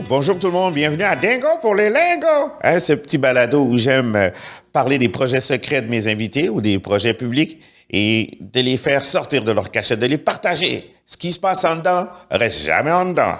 bonjour tout le monde, bienvenue à Dingo pour les Lingos. Hein, ce petit balado où j'aime parler des projets secrets de mes invités ou des projets publics et de les faire sortir de leur cachette, de les partager. Ce qui se passe en dedans reste jamais en dedans.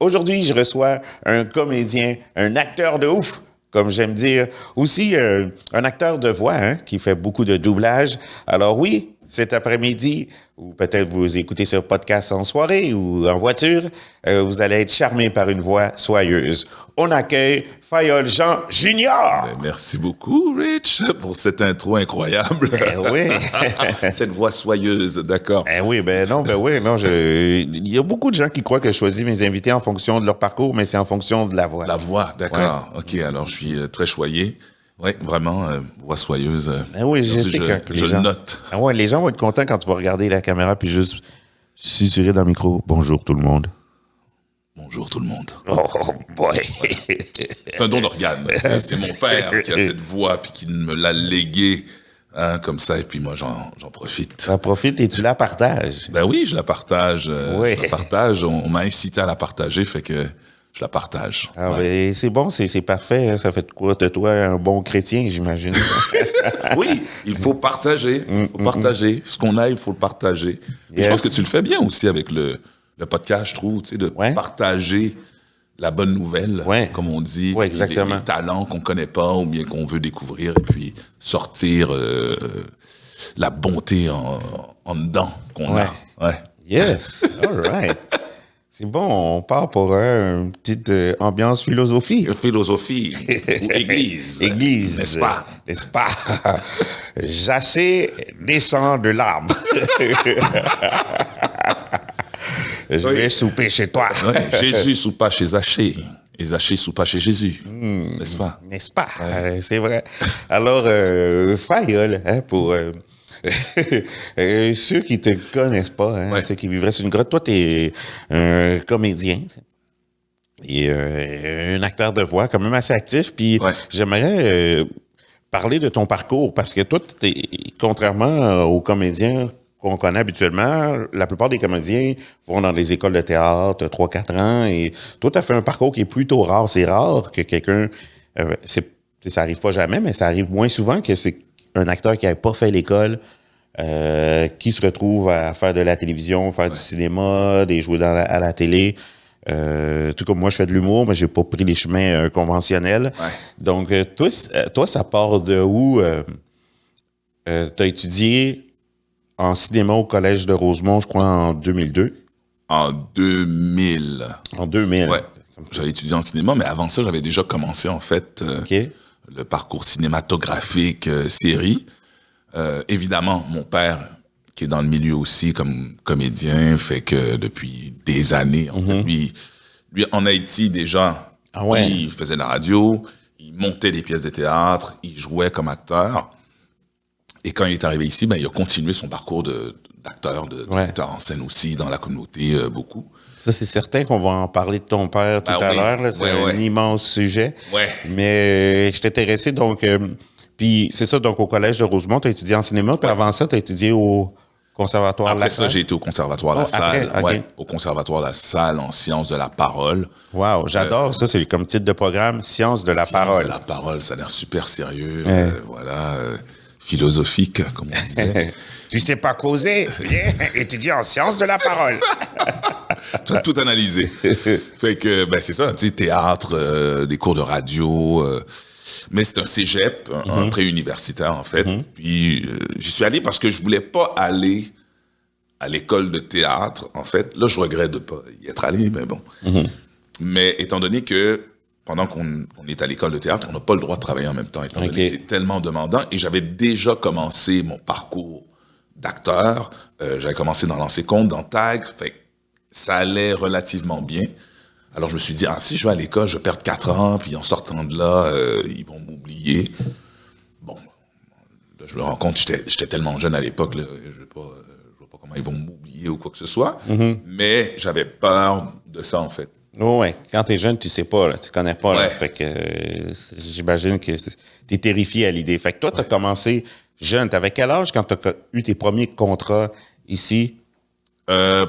Aujourd'hui, je reçois un comédien, un acteur de ouf, comme j'aime dire. Aussi, un acteur de voix qui fait beaucoup de doublage. Alors oui, cet après-midi, ou peut-être vous écoutez ce podcast en soirée ou en voiture, vous allez être charmé par une voix soyeuse. On accueille Fayolle Jean Junior. Merci beaucoup, Rich, pour cette intro incroyable. Oui. Cette voix soyeuse, d'accord. Oui, non. Il y a beaucoup de gens qui croient que je choisis mes invités en fonction de leur parcours, mais c'est en fonction de la voix. La voix, d'accord. Ouais. OK, alors je suis très choyé. Oui, vraiment, voix soyeuse. Oui, je sais que je le note. Ouais, les gens vont être contents quand tu vas regarder la caméra puis juste susurrer dans le micro. Bonjour tout le monde. Bonjour tout le monde. Oh boy. Ouais. C'est un don d'organe. C'est mon père qui a cette voix puis qui me l'a léguée comme ça. Et puis moi, j'en profite. J'en profite et tu la partages. Ben oui, je la partage. Oui. Je la partage. On m'a incité à la partager, fait que je la partage. Ah, ouais. C'est bon, c'est parfait. Hein. Ça fait de quoi de toi un bon chrétien, j'imagine. Oui, il faut partager. Il faut partager. Ce qu'on a, il faut le partager. Yes. Je pense que tu le fais bien aussi avec le podcast, je trouve, tu sais, de partager la bonne nouvelle, comme on dit. Oui, exactement. Les talents qu'on connaît pas ou bien qu'on veut découvrir et puis sortir la bonté en dedans qu'on a. Ouais. Yes, all right. C'est bon, on part pour une petite ambiance philosophie. Philosophie ou église. Église. N'est-ce pas? N'est-ce pas? Jacé descend de l'arbre. Je vais souper chez toi. Jésus soupa chez Zachée. Et Zachée soupa chez Jésus. N'est-ce pas? N'est-ce pas? C'est vrai. Alors, Fayolle, pour... ceux qui te connaissent pas, ceux qui vivraient sur une grotte, toi, t'es un comédien et un acteur de voix quand même assez actif. Puis j'aimerais parler de ton parcours parce que toi, contrairement aux comédiens qu'on connaît habituellement, la plupart des comédiens vont dans des écoles de théâtre 3-4 ans et toi, tu as fait un parcours qui est plutôt rare. C'est rare que quelqu'un... ça arrive pas jamais, mais ça arrive moins souvent que c'est un acteur qui n'a pas fait l'école, qui se retrouve à faire de la télévision, faire du cinéma, des jouer à la télé. Tout comme moi, je fais de l'humour, mais j'ai pas pris les chemins conventionnels. Ouais. Donc, toi, ça part de où? T'as étudié en cinéma au Collège de Rosemont, je crois, en 2002. En 2000. En 2000. Ouais. J'avais étudié en cinéma, mais avant ça, j'avais déjà commencé, en fait... le parcours cinématographique, série. Évidemment, mon père, qui est dans le milieu aussi comme comédien, fait que depuis des années, en fait, lui, en Haïti, déjà, il faisait de la radio, il montait des pièces de théâtre, il jouait comme acteur. Et quand il est arrivé ici, il a continué son parcours d'acteur, de metteur en scène aussi, dans la communauté, beaucoup. Ça, c'est certain qu'on va en parler de ton père tout à l'heure. Là. C'est un immense sujet. Ouais. Mais je t'intéressais, donc... puis c'est ça, donc au Collège de Rosemont, tu as étudié en cinéma. Puis avant ça, tu as étudié au Conservatoire La Salle. Après ça, j'ai été au Conservatoire La Salle. Okay. Au Conservatoire La Salle en sciences de la parole. Wow, j'adore ça. C'est comme titre de programme, Sciences de la parole. Sciences de la parole, ça a l'air super sérieux. Philosophique, comme on disait. Tu sais pas causer, viens étudier en sciences de la parole. Tu as tout analysé. Fait que, c'est ça, tu sais, théâtre, des cours de radio, mais c'est un cégep, un préuniversitaire, en fait. Puis, j'y suis allé parce que je voulais pas aller à l'école de théâtre, en fait. Là, je regrette de pas y être allé, mais bon. Mais étant donné que pendant qu'on est à l'école de théâtre, on n'a pas le droit de travailler en même temps, étant donné que c'est tellement demandant. Et j'avais déjà commencé mon parcours d'acteur. J'avais commencé dans Lancer Compte, dans Tag. Fait que ça allait relativement bien. Alors, je me suis dit, si je vais à l'école, je vais perdre 4 ans, puis en sortant de là, ils vont m'oublier. Bon, là, je me rends compte, j'étais tellement jeune à l'époque, là, je vois pas comment ils vont m'oublier ou quoi que ce soit. Mais j'avais peur de ça, en fait. Oui, quand t'es jeune, tu sais pas, là, tu connais pas, là, fait que j'imagine que t'es terrifié à l'idée. Fait que toi, t'as commencé jeune. T'avais quel âge quand t'as eu tes premiers contrats ici?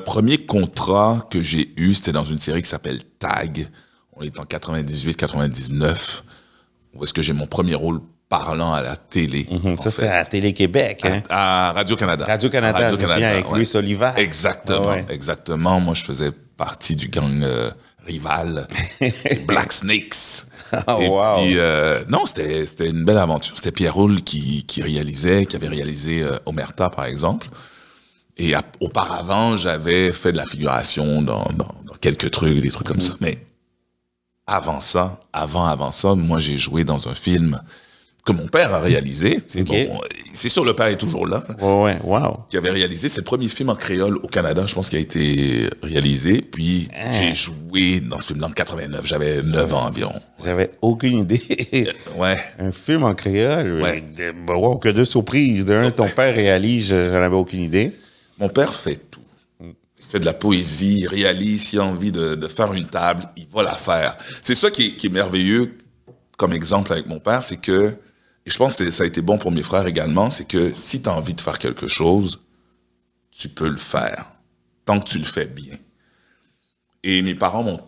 Premier contrat que j'ai eu, c'était dans une série qui s'appelle Tag. on est en 98-99, où est-ce que j'ai mon premier rôle parlant à la télé. Ça, c'est à Télé-Québec. Hein? À Radio-Canada. Radio-Canada, je me souviens, avec Louis Oliver. Exactement, exactement. Moi, je faisais partie du gang rival, Black Snakes. Oh, wow. Puis, non, c'était une belle aventure. C'était Pierre Roule qui avait réalisé Omerta, par exemple. Et auparavant, j'avais fait de la figuration dans quelques trucs, des trucs comme ça. Mais avant ça, moi, j'ai joué dans un film que mon père a réalisé. Bon, c'est sûr, le père est toujours là. Ouais, wow. Qui avait réalisé, c'est le premier film en créole au Canada, je pense, qui a été réalisé. Puis j'ai joué dans ce film-là en 89. J'avais 9 ans environ. J'avais aucune idée. Un film en créole. Wow, que de surprise. Ton père réalise, j'en avais aucune idée. Mon père fait tout. Il fait de la poésie, il réalise, s'il a envie de faire une table, il va la faire. C'est ça qui est merveilleux comme exemple avec mon père, c'est que, et je pense que ça a été bon pour mes frères également, c'est que si tu as envie de faire quelque chose, tu peux le faire, tant que tu le fais bien. Et mes parents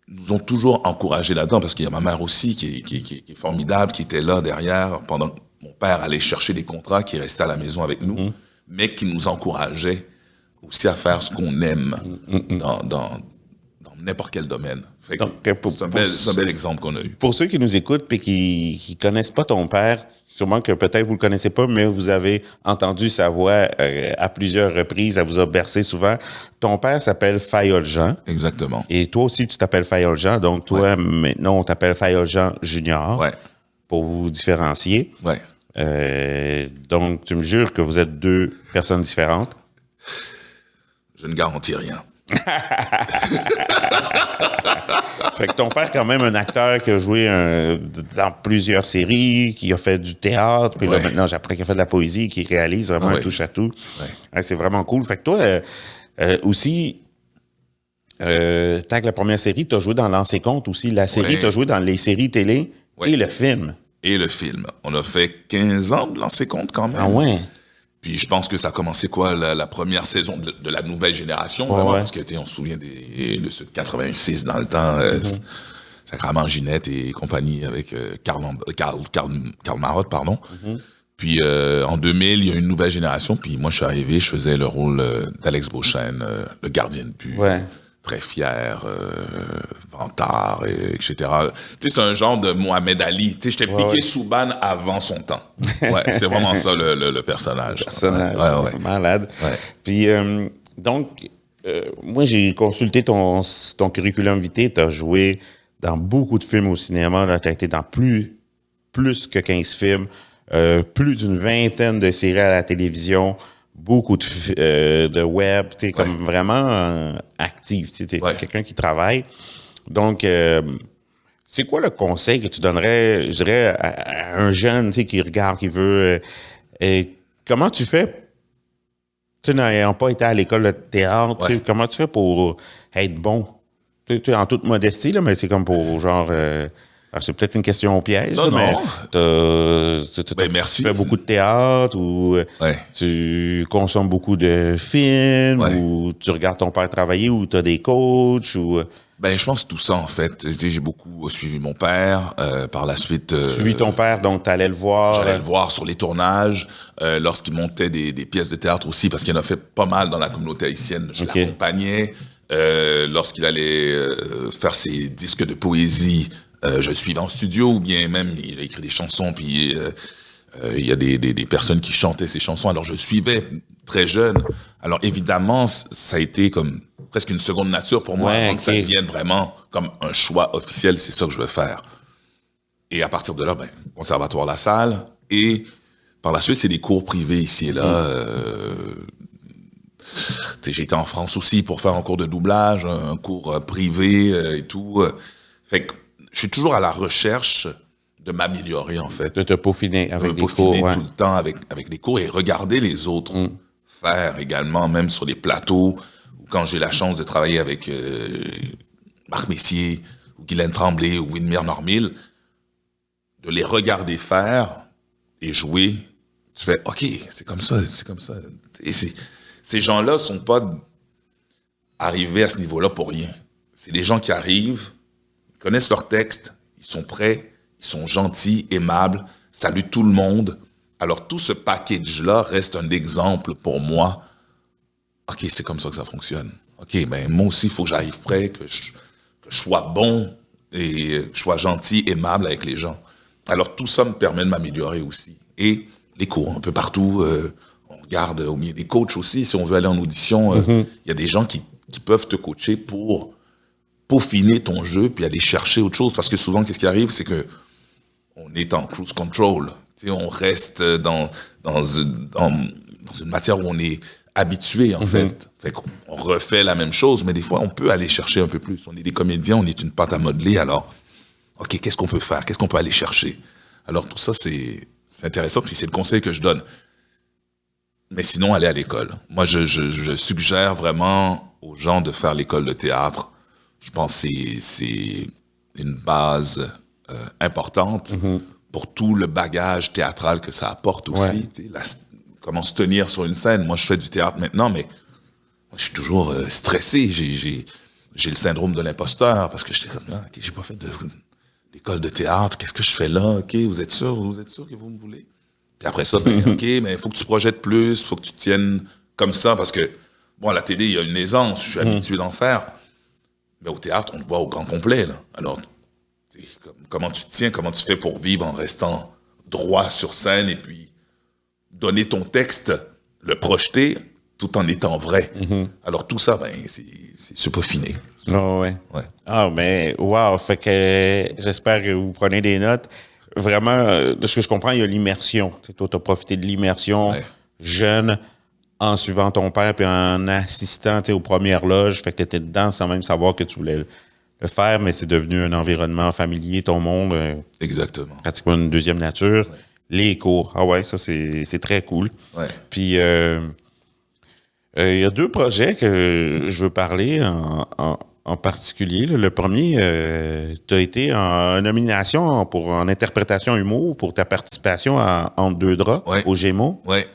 nous ont toujours encouragés là-dedans, parce qu'il y a ma mère aussi qui est formidable, qui était là derrière, pendant que mon père allait chercher des contrats, qui restait à la maison avec nous, mais qui nous encourageait aussi à faire ce qu'on aime dans n'importe quel domaine. Donc, c'est un bel exemple qu'on a eu. Pour ceux qui nous écoutent et qui connaissent pas ton père, sûrement que peut-être vous le connaissez pas, mais vous avez entendu sa voix à plusieurs reprises, elle vous a bercé souvent. Ton père s'appelle Fayol Jean. Exactement. Et toi aussi, tu t'appelles Fayol Jean. Donc, toi, maintenant, on t'appelle Fayol Jean Junior. Ouais. Pour vous différencier. Ouais. Donc, tu me jures que vous êtes deux personnes différentes? Je ne garantis rien. Fait que ton père, quand même, un acteur qui a joué dans plusieurs séries, qui a fait du théâtre, puis là, maintenant, j'apprends qu'il a fait de la poésie, qui réalise vraiment un touche-à-tout. C'est vraiment cool. Fait que toi, aussi, tant que la première série, tu as joué dans Lancer Compte aussi. La série, tu as joué dans les séries télé et le film. Et le film. On a fait 15 ans de Lancer Compte quand même. Ah ouais? Puis je pense que ça a commencé la première saison de la nouvelle génération, vraiment, parce qu'on se souvient de ceux de 86 dans le temps, Sacrament Ginette et compagnie avec Karl Marotte, pardon. Puis en 2000, il y a une nouvelle génération, puis moi je suis arrivé, je faisais le rôle d'Alex Beauchesne, le gardien de but. Très fier, vantard, etc. Tu sais, c'est un genre de Mohamed Ali. Tu sais, j'étais piqué Souban avant son temps. C'est vraiment ça le personnage. Malade. Puis, donc, moi, j'ai consulté ton curriculum vitae. Tu as joué dans beaucoup de films au cinéma. Tu as été dans plus que 15 films, plus d'une vingtaine de séries à la télévision, beaucoup de web, tu sais, comme vraiment actif, tu sais, t'es quelqu'un qui travaille. Donc, c'est quoi le conseil que tu donnerais, je dirais, à un jeune, tu sais, qui regarde, qui veut, comment tu fais, tu n'ayant pas été à l'école de théâtre, tu sais, comment tu fais pour être bon? Tu sais, en toute modestie, là, mais c'est comme pour genre... c'est peut-être une question au piège, mais merci. Tu fais beaucoup de théâtre ou tu consommes beaucoup de films ou tu regardes ton père travailler ou tu as des coachs ou... Je pense tout ça, en fait. J'ai beaucoup suivi mon père. Par la suite... Suivi ton père, donc tu allais le voir? J'allais le voir sur les tournages, lorsqu'il montait des pièces de théâtre aussi, parce qu'il en a fait pas mal dans la communauté haïtienne. Je l'accompagnais. Lorsqu'il allait faire ses disques de poésie... je le suivais en studio, ou bien même il a écrit des chansons, puis il y a des personnes qui chantaient ces chansons. Alors je le suivais très jeune. Alors évidemment, ça a été comme presque une seconde nature pour moi, avant que ça devienne vraiment comme un choix officiel. C'est ça que je veux faire. Et à partir de là, Conservatoire La Salle, et par la suite, c'est des cours privés ici et là. J'ai été en France aussi pour faire un cours de doublage, un cours privé et tout. Fait que je suis toujours à la recherche de m'améliorer, en fait. De te peaufiner avec des cours. Tout le temps avec des cours et regarder les autres faire également, même sur les plateaux, ou quand j'ai la chance de travailler avec Marc Messier, ou Guylaine Tremblay, ou Winmere Normil, de les regarder faire et jouer. Tu fais, OK, c'est comme ça. Et ces gens-là sont pas arrivés à ce niveau-là pour rien. C'est des gens qui arrivent, connaissent leur texte, ils sont prêts, ils sont gentils, aimables, saluent tout le monde. Alors, tout ce package-là reste un exemple pour moi. OK, c'est comme ça que ça fonctionne. OK, ben moi aussi, il faut que j'arrive prêt, que je sois bon et que je sois gentil, aimable avec les gens. Alors, tout ça me permet de m'améliorer aussi. Et les cours, un peu partout, on regarde au milieu des coachs aussi, si on veut aller en audition, y a des gens qui peuvent te coacher pour peaufiner ton jeu puis aller chercher autre chose. Parce que souvent, qu'est-ce qui arrive, c'est que on est en cruise control. T'sais, on reste dans une matière où on est habitué, en fait. Fait qu'on refait la même chose, mais des fois, on peut aller chercher un peu plus. On est des comédiens, on est une pâte à modeler, alors, OK, qu'est-ce qu'on peut faire? Qu'est-ce qu'on peut aller chercher? Alors, tout ça, c'est intéressant, puis c'est le conseil que je donne. Mais sinon, aller à l'école. Moi, je suggère vraiment aux gens de faire l'école de théâtre. Je pense que c'est une base importante pour tout le bagage théâtral que ça apporte aussi. Comment se tenir sur une scène. Moi, je fais du théâtre maintenant, mais moi, je suis toujours stressé. J'ai le syndrome de l'imposteur parce que j'étais comme, OK, j'ai pas fait d'école de théâtre. Qu'est-ce que je fais là? OK, vous êtes sûr que vous me voulez? Puis après ça, ben, OK, mais il faut que tu projettes plus, il faut que tu tiennes comme ça parce que, bon, à la télé, il y a une aisance. Je suis habitué d'en faire. Mais au théâtre, on le voit au grand complet, là. Alors, comment tu te tiens, comment tu fais pour vivre en restant droit sur scène et puis donner ton texte, le projeter tout en étant vrai. Alors tout ça, ben, c'est peaufiné. Oh, ouais. Ah, mais wow, fait que j'espère que vous prenez des notes. Vraiment, de ce que je comprends, il y a l'immersion. Toi, tu as profité de l'immersion jeune en suivant ton père puis en assistant aux premières loges. Fait que tu étais dedans sans même savoir que tu voulais le faire, mais c'est devenu un environnement familier, ton monde. Exactement. Pratiquement une deuxième nature. Ouais. Les cours. Ah ouais, ça, c'est très cool. Ouais. Puis, il y a deux projets que je veux parler en particulier. Là. Le premier, tu as été en nomination en interprétation humour pour ta participation à Entre deux draps au Gémeaux. Ouais.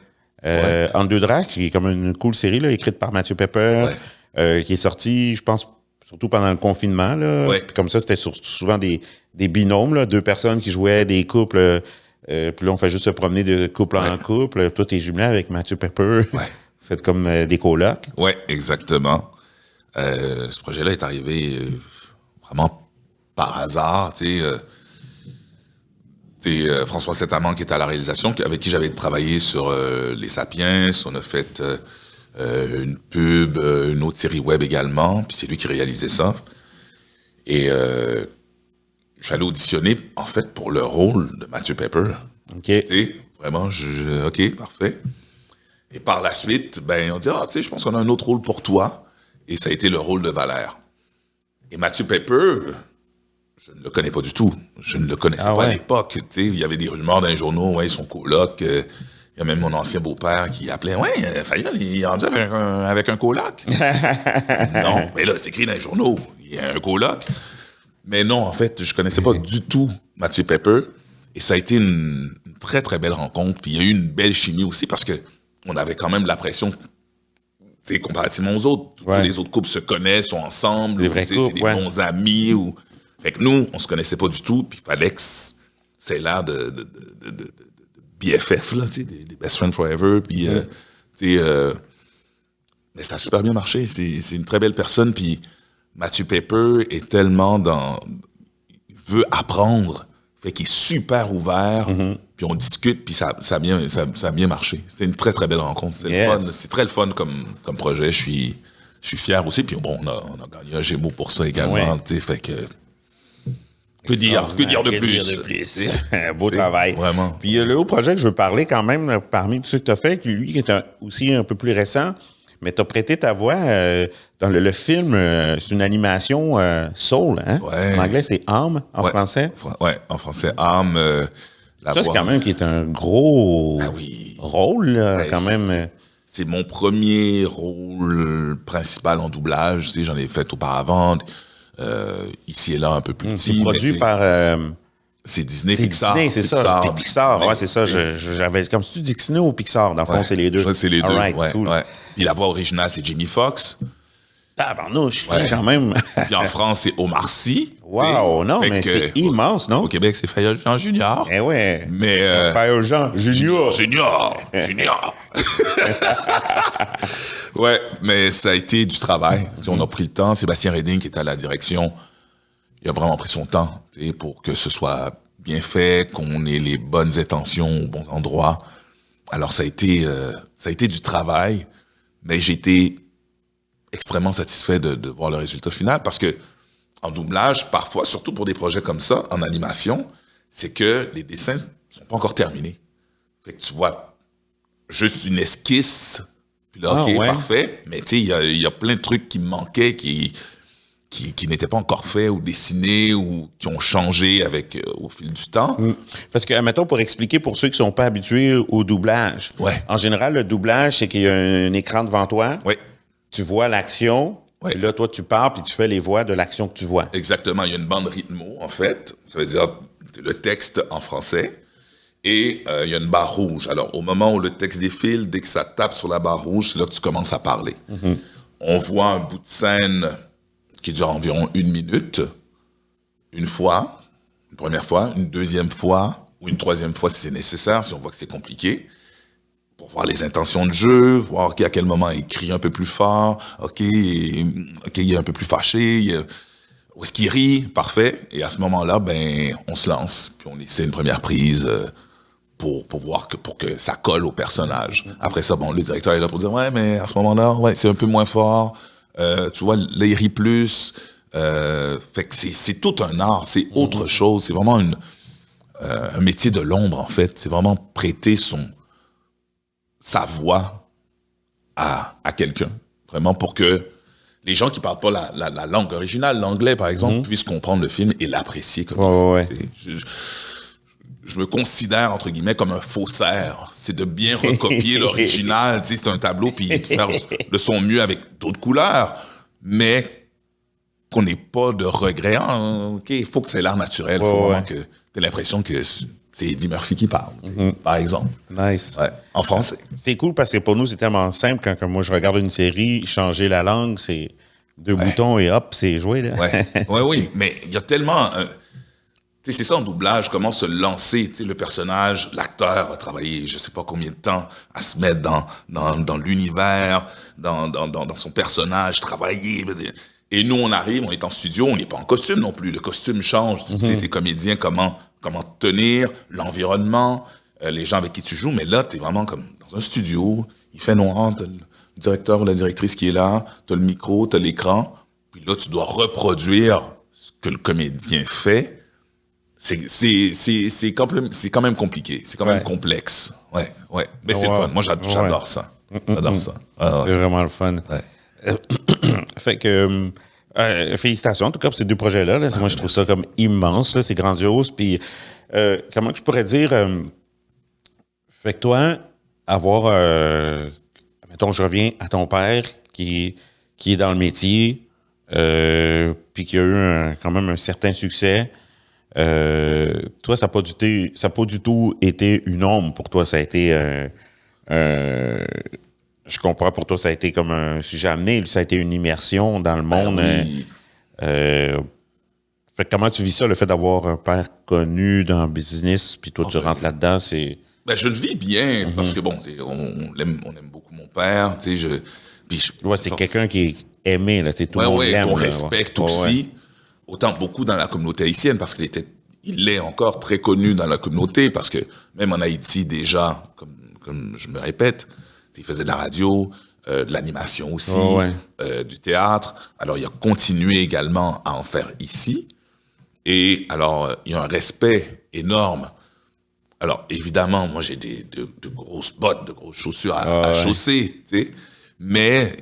Entre deux draps, qui est comme une cool série là, écrite par Mathieu Pepper, qui est sortie, je pense, surtout pendant le confinement. Là. Comme ça, c'était souvent des binômes, là, deux personnes qui jouaient des couples. Puis là, on fait juste se promener de couple en couple. Toi, t'es jumelé avec Mathieu Pepper. Faites comme des colocs. Oui, exactement. Ce projet-là est arrivé vraiment par hasard. François Saint-Amand qui était à la réalisation, avec qui j'avais travaillé sur Les Sapiens. On a fait une pub, une autre série web également. Puis c'est lui qui réalisait ça. Et je suis allé auditionner, en fait, pour le rôle de Mathieu Pepper. OK. Vraiment, OK, parfait. Et par la suite, ben, on dit, je pense qu'on a un autre rôle pour toi. Et ça a été le rôle de Valère. Et Mathieu Pepper, je ne le connais pas du tout. Je ne le connaissais pas à l'époque. Il y avait des rumeurs dans les journaux, son coloc. Il y a même mon ancien beau-père qui appelait, Fayol, il est rendu avec un coloc. Non, mais là, c'est écrit dans les journaux. Il y a un coloc. Mais non, en fait, je connaissais pas du tout Mathieu Pepper. Et ça a été une très, très belle rencontre. Puis il y a eu une belle chimie aussi parce que on avait quand même la pression, comparativement aux autres. Tous les autres couples se connaissent, sont ensemble. C'est des bons amis. Fait que nous, on se connaissait pas du tout. Puis il fallait que c'est l'air de BFF, là, des Best Friends Forever. Puis, mais ça a super bien marché. C'est une très belle personne. Puis Mathieu Pepper est tellement il veut apprendre. Fait qu'il est super ouvert, puis on discute, puis ça a bien marché. C'était une très, très belle rencontre. C'est fun. C'est très le fun comme projet. Je suis fier aussi. Puis bon, on a gagné un Gémeaux pour ça également. Fait que... Que dire de plus? Beau travail. Vraiment. Puis le haut projet que je veux parler quand même, parmi tous ceux que tu as fait, lui qui est aussi un peu plus récent, mais tu as prêté ta voix dans le film, c'est une animation Soul, hein? En anglais, c'est Âme, en français. En français, Âme. Ça, c'est quand même qui est un gros rôle, là, quand même. C'est mon premier rôle principal en doublage. J'en ai fait auparavant, ici et là, un peu plus petit. C'est produit par... c'est Disney, Pixar. Disney, c'est ça. Pixar, c'est ça. J'avais comme si tu dis Disney ou Pixar. Dans le fond, c'est les deux. C'est les deux, cool. Puis la voix originale, c'est Jamie Foxx. Tabarnouche, quand même. Puis en France, c'est Omar Sy. Wow, non, mais c'est immense, non? Au Québec, c'est Fayol Jean Junior. Eh ouais. Mais Fayol Jean Junior. Junior. Ouais, mais ça a été du travail. On a pris le temps. Sébastien Reding, qui était à la direction, il a vraiment pris son temps pour que ce soit bien fait, qu'on ait les bonnes intentions aux bons endroits. Alors, ça a été du travail, mais j'ai été extrêmement satisfait de voir le résultat final parce que en doublage, parfois, surtout pour des projets comme ça, en animation, c'est que les dessins sont pas encore terminés. Fait que tu vois juste une esquisse, puis là, OK, parfait, mais tu sais, il y a plein de trucs qui me manquaient, qui n'étaient pas encore faits ou dessinés ou qui ont changé avec au fil du temps. Parce que, admettons, pour expliquer pour ceux qui sont pas habitués au doublage, en général, le doublage, c'est qu'il y a un écran devant toi, tu vois l'action, puis là, toi, tu parles, puis tu fais les voix de l'action que tu vois. Exactement, il y a une bande rythmo, en fait, ça veut dire le texte en français, et il y a une barre rouge. Alors, au moment où le texte défile, dès que ça tape sur la barre rouge, c'est là que tu commences à parler. On voit un bout de scène qui dure environ 1 minute, une fois, une première fois, une deuxième fois, ou une troisième fois si c'est nécessaire, si on voit que c'est compliqué, pour voir les intentions de jeu, voir à quel moment il crie un peu plus fort, il est un peu plus fâché, où est-ce qu'il rit, parfait, et à ce moment-là, ben, on se lance, puis on essaie une première prise pour voir pour que ça colle au personnage. Après ça, bon, le directeur est là pour dire, ouais, mais à ce moment-là, c'est un peu moins fort, tu vois, là, il rit plus. Fait que c'est tout un art, c'est autre chose. C'est vraiment un métier de l'ombre, en fait. C'est vraiment prêter sa voix à quelqu'un. Vraiment pour que les gens qui parlent pas la langue originale, l'anglais, par exemple, puissent comprendre le film et l'apprécier. Comme je me considère, entre guillemets, comme un faussaire. C'est de bien recopier l'original. Tu sais, c'est un tableau, puis faire de son mieux avec d'autres couleurs, mais qu'on n'ait pas de regrets. OK, il faut que c'est l'art naturel. Il faut vraiment que tu aies l'impression que c'est Eddie Murphy qui parle, par exemple. Nice. Ouais, en français. C'est cool parce que pour nous, c'est tellement simple. Quand moi, je regarde une série, changer la langue, c'est 2 boutons et hop, c'est joué. Là. Oui. Mais il y a tellement... c'est ça en doublage, comment se lancer. Le personnage, l'acteur a travaillé je sais pas combien de temps à se mettre dans l'univers, dans son personnage, travailler. Et nous, on arrive, on est en studio, on n'est pas en costume non plus. Le costume change. Tu sais, t'es comédien, comment tenir, l'environnement, les gens avec qui tu joues. Mais là, t'es vraiment comme dans un studio, il fait noir, t'as le directeur ou la directrice qui est là, t'as le micro, t'as l'écran. Puis là, tu dois reproduire ce que le comédien fait. C'est quand même compliqué, c'est quand même complexe. Ouais. Mais c'est le fun. Moi, j'adore ça. J'adore ça. C'est vraiment le fun. Fait que félicitations en tout cas pour ces 2 projets-là. Là. Moi, je trouve ça comme immense. Là. C'est grandiose. Puis comment je pourrais dire fait que toi, avoir mettons, je reviens à ton père qui est dans le métier puis qui a eu quand même un certain succès. Toi, ça n'a pas du tout été une ombre pour toi. Ça a été je comprends, pour toi, ça a été comme un sujet amené. Ça a été une immersion dans le monde. Oui. Fait que comment tu vis ça, le fait d'avoir un père connu dans le business, puis toi, tu rentres là-dedans, c'est... Je le vis bien, parce que bon, on aime beaucoup mon père, tu sais, c'est quelqu'un qui est aimé, là, tout le monde l'aime. On respecte aussi. Autant beaucoup dans la communauté haïtienne, parce il est encore très connu dans la communauté, parce que même en Haïti, déjà, comme je me répète, il faisait de la radio, de l'animation aussi, du théâtre. Alors, il a continué également à en faire ici. Et alors, il y a un respect énorme. Alors, évidemment, moi, j'ai de grosses bottes, de grosses chaussures à chausser, tu sais. Mais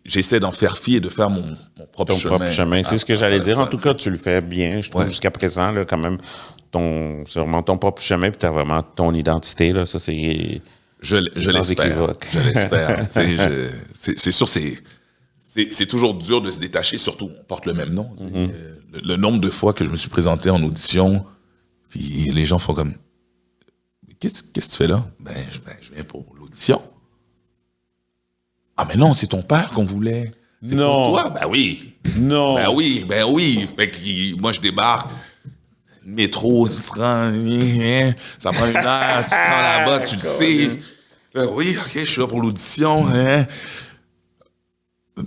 j'essaie d'en faire fi et de faire mon propre chemin. Propre chemin. C'est ce que j'allais dire. En tout cas, tu le fais bien, je trouve, jusqu'à présent, là, quand même. C'est vraiment ton propre chemin, puis tu as vraiment ton identité, là. Ça, c'est... Je l'espère. Je l'espère. C'est sûr, c'est toujours dur de se détacher, surtout on porte le même nom. Le nombre de fois que je me suis présenté en audition, puis les gens font comme, qu'est-ce que tu fais là? Je viens pour l'audition. Ah mais non, c'est ton père qu'on voulait. C'est pour toi? Ben oui. Non. Ben oui. Fait que moi, je débarque. Métro, tu te rends, ça prend 1 heure, tu te rends là-bas, tu le sais. Oui, OK, je suis là pour l'audition.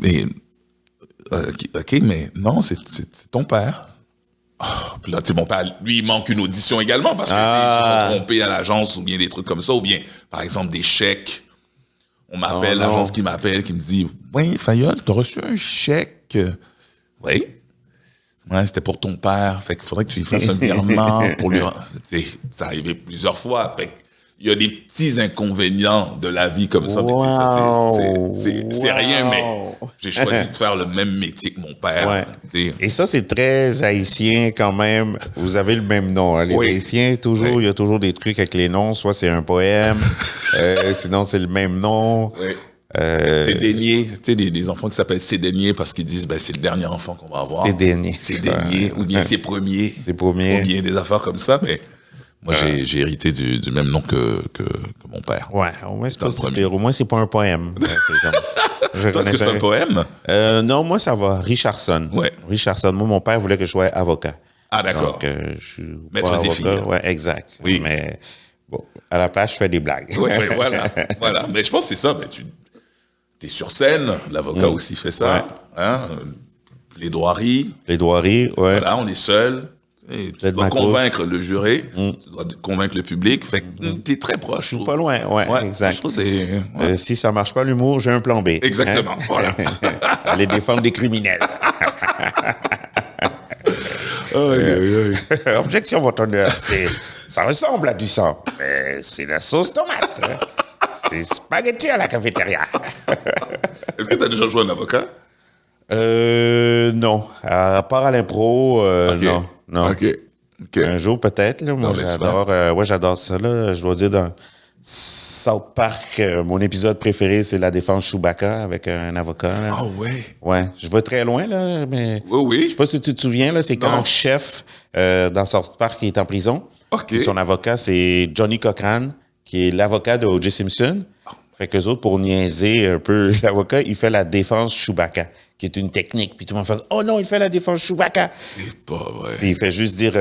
Mais, OK, mais non, c'est ton père. Oh, puis là, tu sais, mon père, lui, il manque une audition également parce que, ils se sont trompés à l'agence ou bien des trucs comme ça, ou bien, par exemple, des chèques. On m'appelle, l'agence qui m'appelle, qui me dit, oui, Fayolle, t'as reçu un chèque? Oui. Ouais, c'était pour ton père. Fait qu'il faudrait que tu lui fasses un virement pour lui. Tu sais, ça arrivait plusieurs fois. Fait qu'il y a des petits inconvénients de la vie comme ça. Mais tu sais, ça, c'est rien, mais j'ai choisi de faire le même métier que mon père. Ouais. Et ça, c'est très haïtien quand même. Vous avez le même nom. Hein? Les Haïtiens, toujours, il y a toujours des trucs avec les noms. Soit c'est un poème, sinon c'est le même nom. Oui. Cédénier, tu sais, des enfants qui s'appellent Cédénier parce qu'ils disent, c'est le dernier enfant qu'on va avoir. Cédénier. Ou bien c'est premier. C'est premier. Ou bien des affaires comme ça, mais moi, j'ai hérité du même nom que mon père. Ouais, au moins, c'est pas si pire. Au moins, c'est pas un poème. Toi, est-ce que c'est un poème? Non, moi, ça va. Richardson. Ouais. Richardson. Moi, mon père voulait que je sois avocat. Ah, d'accord. Donc, je suis Maître Zéphyr. Ouais, exact. Oui. Mais, bon, à la place, je fais des blagues. Oui, voilà. Mais je pense que c'est ça. T'es sur scène, l'avocat aussi fait ça. Ouais. Hein? Plaidoirie. Ouais. Voilà, on est seul. Tu dois convaincre le jury, tu dois convaincre le public. Fait que t'es très proche. Je suis pas loin, ouais, exact. Si ça marche pas l'humour, j'ai un plan B. Exactement, voilà. Aller défendre des criminels. Objection, votre honneur. Ça ressemble à du sang. Mais c'est la sauce tomate. Hein. C'est spaghetti à la cafétéria. Est-ce que tu as déjà joué un avocat? Non. À part à l'impro, non. OK. Un jour, peut-être. Là, moi, j'adore ça. Là. Je dois dire, dans South Park, mon épisode préféré, c'est la défense Chewbacca avec un avocat. Là. Ah ouais? Ouais. Je vais très loin, là, mais... Oui. Je sais pas si tu te souviens, là, c'est quand le chef dans South Park qui est en prison. OK. Son avocat, c'est Johnny Cochran, qui est l'avocat de O.J. Simpson. Fait qu'eux autres, pour niaiser un peu l'avocat, il fait la défense Chewbacca, qui est une technique. Puis tout le monde fait « Oh non, il fait la défense Chewbacca! » C'est pas vrai. Puis il fait juste dire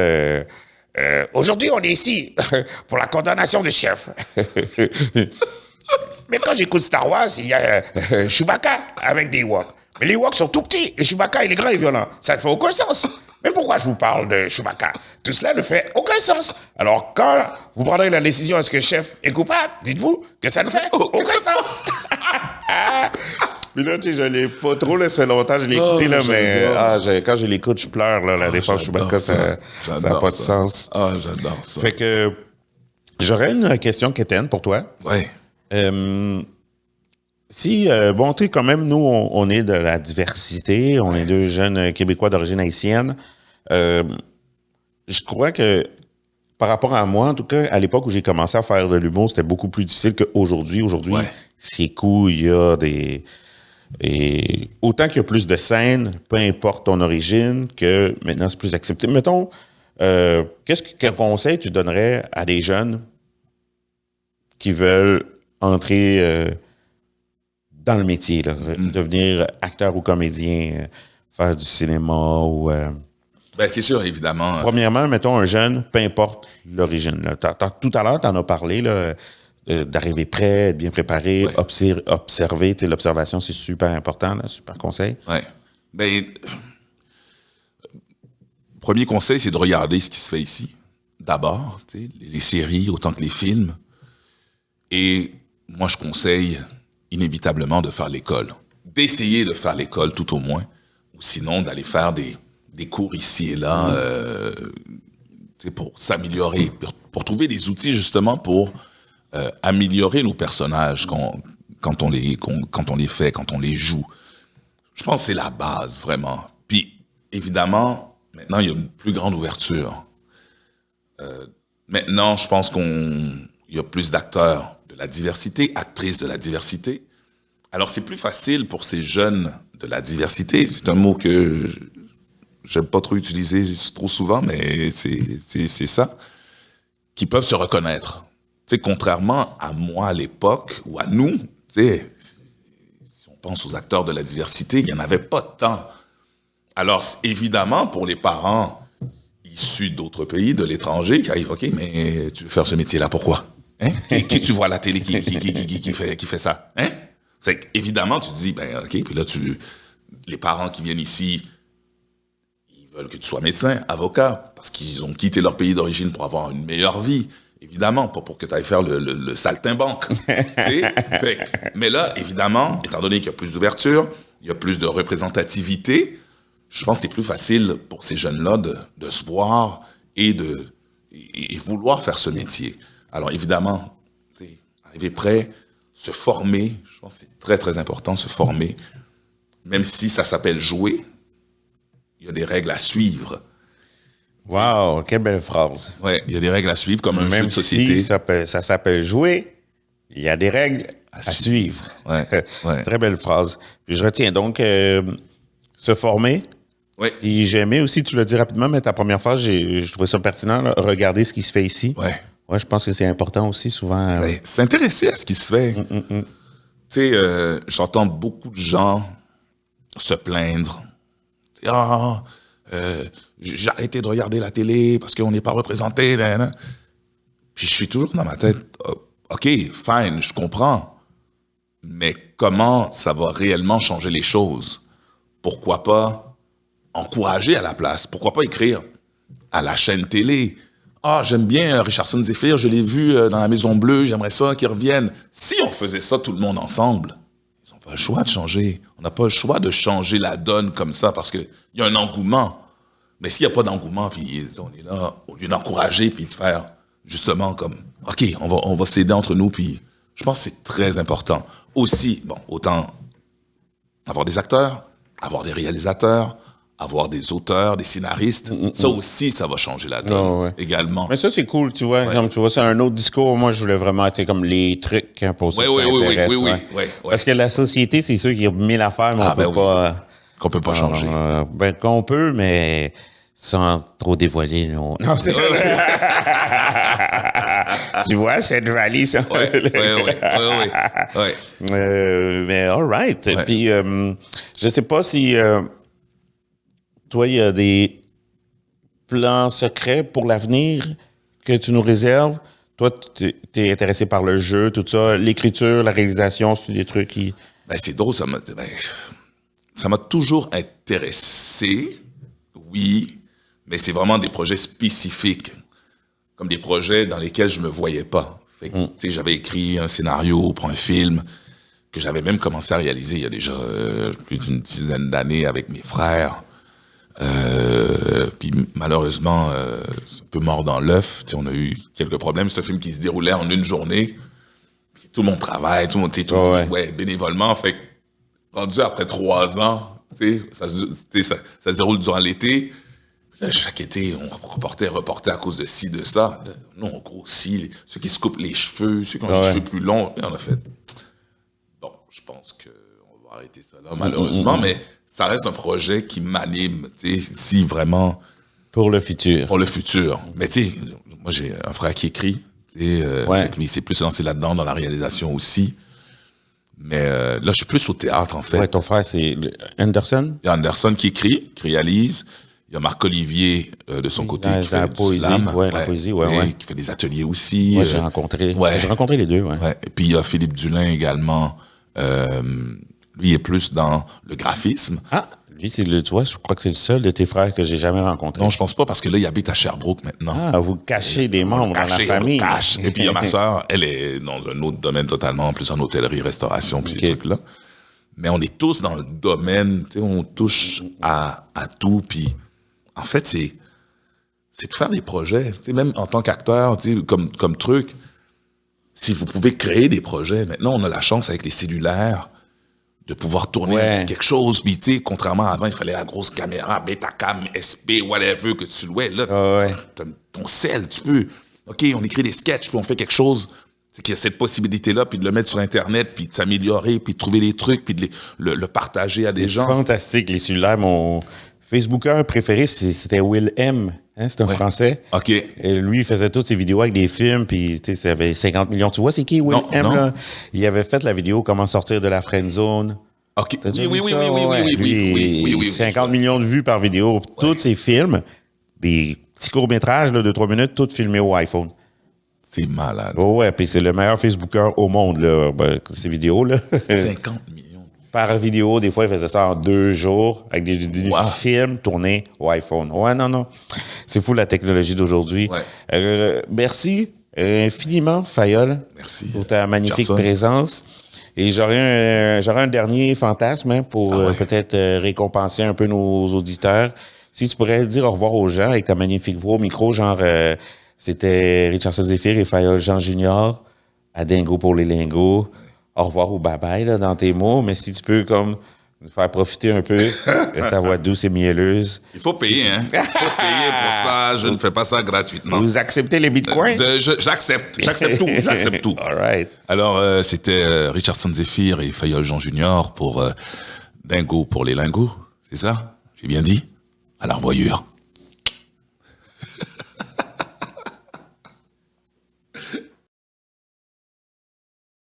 aujourd'hui, on est ici pour la condamnation du chef. » Mais quand j'écoute Star Wars, il y a Chewbacca avec des Ewoks. Mais les Ewoks sont tout petits. Et Chewbacca, il est grand et violent. Ça ne fait aucun sens. Mais pourquoi je vous parle de Chewbacca? Tout cela ne fait aucun sens. Alors, quand vous prendrez la décision est-ce que le chef est coupable, dites-vous que ça ne fait aucun sens. Mais là, tu sais, je l'ai pas trop laissé longtemps. Je l'ai écouté, là, mais quand je l'écoute, je pleure, là, la défense Chewbacca, ça n'a pas de sens. Ah, j'adore ça. Fait que j'aurais une question, Kéten, pour toi. Oui. Si, bon, tu sais, quand même, nous, on est de la diversité, on est deux jeunes Québécois d'origine haïtienne. Je crois que, par rapport à moi, en tout cas, à l'époque où j'ai commencé à faire de l'humour, c'était beaucoup plus difficile qu'aujourd'hui. Aujourd'hui, c'est cool, il y a des... Et autant qu'il y a plus de scènes, peu importe ton origine, que maintenant, c'est plus accepté. Mettons, quel conseil tu donnerais à des jeunes qui veulent entrer... dans le métier, là, devenir acteur ou comédien, faire du cinéma ou... Ben, c'est sûr, évidemment. Premièrement, mettons un jeune, peu importe l'origine. Là. Tout à l'heure, tu en as parlé, là, d'arriver prêt, être bien préparé, observer. L'observation, c'est super important, là, super conseil. Oui. Ben, premier conseil, c'est de regarder ce qui se fait ici. D'abord, les séries autant que les films. Et moi, je conseille... inévitablement de faire l'école. D'essayer de faire l'école tout au moins, ou sinon d'aller faire des cours ici et là pour s'améliorer, pour trouver des outils justement pour améliorer nos personnages quand on les fait, quand on les joue. Je pense que c'est la base, vraiment. Puis, évidemment, maintenant, il y a une plus grande ouverture. Maintenant, je pense qu'il y a plus d'acteurs de la diversité, actrices de la diversité. Alors, c'est plus facile pour ces jeunes de la diversité. C'est un mot que j'aime pas trop utiliser trop souvent, mais c'est ça. Qui peuvent se reconnaître. Tu sais, contrairement à moi à l'époque, ou à nous, tu sais, si on pense aux acteurs de la diversité, il n'y en avait pas tant. Alors, évidemment, pour les parents issus d'autres pays, de l'étranger, qui arrivent, OK, mais tu veux faire ce métier-là, pourquoi? Hein? Qui tu vois à la télé qui fait ça? Hein? C'est évidemment, tu te dis, ben, OK, puis là, les parents qui viennent ici, ils veulent que tu sois médecin, avocat, parce qu'ils ont quitté leur pays d'origine pour avoir une meilleure vie. Évidemment, pas pour que tu ailles faire le saltimbanque. Mais là, évidemment, étant donné qu'il y a plus d'ouverture, il y a plus de représentativité, je pense que c'est plus facile pour ces jeunes-là de se voir et vouloir faire ce métier. Alors, évidemment, arriver prêt, se former, je pense que c'est très, très important, se former. Même si ça s'appelle jouer, il y a des règles à suivre. Wow, quelle belle phrase. Oui, il y a des règles à suivre, comme un jeu de société. Même si ça s'appelle jouer, il y a des règles à suivre. Ouais. Très belle phrase. Puis je retiens donc se former. Oui. Et j'ai aimé aussi, tu l'as dit rapidement, mais ta première phrase, je trouvais ça pertinent, là, regarder ce qui se fait ici. Oui. Ouais, je pense que c'est important aussi, souvent. S'intéresser à ce qui se fait. Tu sais, j'entends beaucoup de gens se plaindre. J'ai arrêté de regarder la télé parce qu'on n'est pas représenté. Puis je suis toujours dans ma tête, OK, fine, je comprends. Mais comment ça va réellement changer les choses? Pourquoi pas encourager à la place? Pourquoi pas écrire à la chaîne télé? J'aime bien Richardson Zephyr, je l'ai vu dans la Maison Bleue, j'aimerais ça qu'il revienne. Si on faisait ça tout le monde ensemble, ils n'ont pas le choix de changer. On n'a pas le choix de changer la donne comme ça parce qu'il y a un engouement. Mais s'il n'y a pas d'engouement, puis on est là, au lieu d'encourager, puis de faire justement comme, OK, on va s'aider entre nous, puis je pense que c'est très important. Aussi, autant avoir des acteurs, avoir des réalisateurs, avoir des auteurs, des scénaristes, ça aussi, ça va changer la donne également. Mais ça, c'est cool, tu vois. Comme tu vois, c'est un autre discours. Moi, je voulais vraiment être comme les trucs pour ceux qui s'intéressent. Oui. Parce que la société, c'est sûr qu'il y a 1000 affaires, mais on peut pas... Qu'on peut pas changer. Qu'on peut, mais sans trop dévoiler. Non, c'est vrai. Tu vois, cette rallye, ça. Oui. Mais all right. Puis, je sais pas si... toi, il y a des plans secrets pour l'avenir que tu nous réserves. Toi, tu es intéressé par le jeu, tout ça, l'écriture, la réalisation, c'est des trucs qui... C'est drôle, ça m'a toujours intéressé, oui, mais c'est vraiment des projets spécifiques, comme des projets dans lesquels je me voyais pas. Tu sais, j'avais écrit un scénario pour un film que j'avais même commencé à réaliser il y a déjà plus d'une dizaine d'années avec mes frères. Puis malheureusement, c'est un peu mort dans l'œuf. On a eu quelques problèmes. C'est un film qui se déroulait en une journée. Puis tout le monde travaille, tout le monde jouait bénévolement. Fait que, rendu après 3 ans, ça se déroule durant l'été. Là, chaque été, on reportait à cause de ci, de ça. Là, nous, on grossit. Ceux qui se coupent les cheveux, ceux qui ont les cheveux plus longs. Et on a fait... Bon, je pense qu'on va arrêter ça là, malheureusement. Mais ça reste un projet qui m'anime, si vraiment... Pour le futur. Pour le futur. Mais tu sais, moi, j'ai un frère qui écrit. Lui, il s'est plus lancé là-dedans, dans la réalisation aussi. Mais là, je suis plus au théâtre, en fait. Ouais, ton frère, c'est Anderson? Il y a Anderson qui écrit, qui réalise. Il y a Marc-Olivier, de son côté, qui fait du slam. La poésie, qui fait des ateliers aussi. Moi, j'ai rencontré les deux, Et puis, il y a Philippe Dulin également. Lui, il est plus dans le graphisme. Lui, tu vois, je crois que c'est le seul de tes frères que j'ai jamais rencontré. Non, je pense pas, parce que là, il habite à Sherbrooke maintenant. Vous cachez des membres dans la famille. Et puis, il y a ma sœur, elle est dans un autre domaine totalement, plus en hôtellerie, restauration, puis ces trucs-là. Mais on est tous dans le domaine, on touche à tout, puis en fait, c'est de faire des projets, même en tant qu'acteur, comme truc. Si vous pouvez créer des projets, maintenant, on a la chance avec les cellulaires de pouvoir tourner quelque chose. Puis, contrairement à avant, il fallait la grosse caméra, Betacam, SP, whatever, que tu louais. Là, ton sel, tu peux. OK, on écrit des sketchs, puis on fait quelque chose. C'est qu'il y a cette possibilité-là, puis de le mettre sur Internet, puis de s'améliorer, puis de trouver des trucs, puis de le partager à des gens. C'est fantastique, les cellulaires. Mon Facebooker préféré, c'était Will M. C'est un Français. OK. Et lui, il faisait toutes ses vidéos avec des films, puis ça avait 50 millions. Tu vois, c'est qui Will M? Non. Là? Il avait fait la vidéo « Comment sortir de la friend zone ». OK. T'as déjà Oui, vu oui, ça? oui, oui, Ouais. oui, Lui, oui, oui, oui. 50 millions de vues par vidéo. Tous ses films, des petits courts-métrages là, de 3 minutes, tous filmés au iPhone. C'est malade. Oh ouais, puis c'est le meilleur Facebooker au monde, là, ces vidéos-là. 50 millions. Par vidéo, des fois, il faisait ça en 2 jours avec des films tournés au iPhone. Ouais, non. C'est fou la technologie d'aujourd'hui. Ouais. Merci infiniment, Fayolle. Merci. Pour ta magnifique Gerson. présence. Et j'aurais un dernier fantasme pour peut-être récompenser un peu nos auditeurs. Si tu pourrais dire au revoir aux gens avec ta magnifique voix au micro, genre c'était Richardson Zephyr et Fayolle Jean Junior, à Dingo pour les lingots. Au revoir ou bye-bye là, dans tes mots, mais si tu peux comme nous faire profiter un peu de ta voix douce et mielleuse. Il faut payer, hein. Il faut payer pour ça. Je ne fais pas ça gratuitement. Vous acceptez les bitcoins? J'accepte. J'accepte tout. J'accepte tout. All right. Alors, c'était Richardson Zephyr et Fayolle Jean Junior pour Dingo pour les lingots. C'est ça? J'ai bien dit? À la revoyure.